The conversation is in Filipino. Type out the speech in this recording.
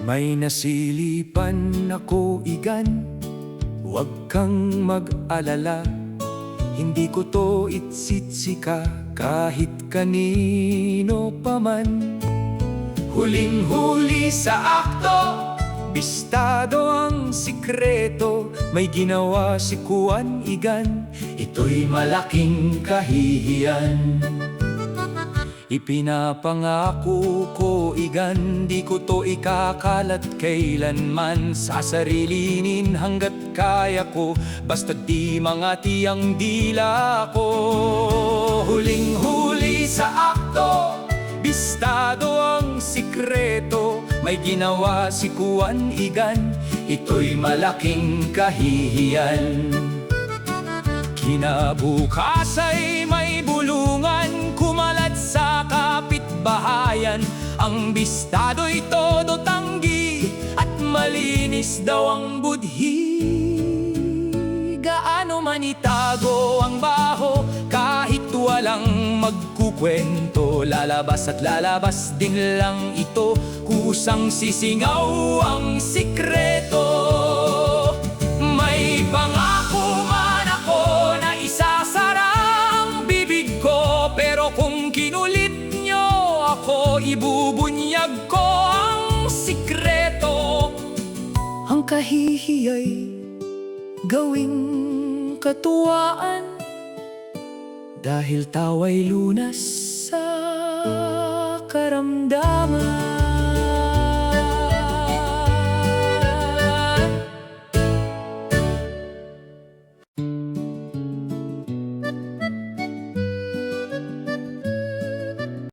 May nasilipan ako, Igan, huwag kang mag-alala. Hindi ko to itsitsika kahit kanino paman. Huling-huli sa akto, bistado ang sikreto. May ginawa si Kuan, Igan, ito'y malaking kahihiyan. Ipinapangako ko, Igan, di ko to ikakalat kailanman. Sasarilinin hanggat kaya ko, basta di mangati ang dila ko. Huling-huli sa akto, bistado ang sikreto. May ginawa si Kuan, Igan, ito'y malaking kahihiyan. Kinabukas ay may bulungan, kumalat sa kapitbahayan. Ang bistado'y todo tanggi at malinis daw ang budhi. Gaano man itago ang baho, kahit walang magkukwento, lalabas at lalabas din lang ito. Kusang sisingaw ang sikreto. May pangako man ako na isasara ang bibig ko, pero kung kinulit nyo ako, ibubunyag ko ang sikreto. Ang kahihiyay gawing katuwaan, dahil tawa'y lunas sa karamdaman.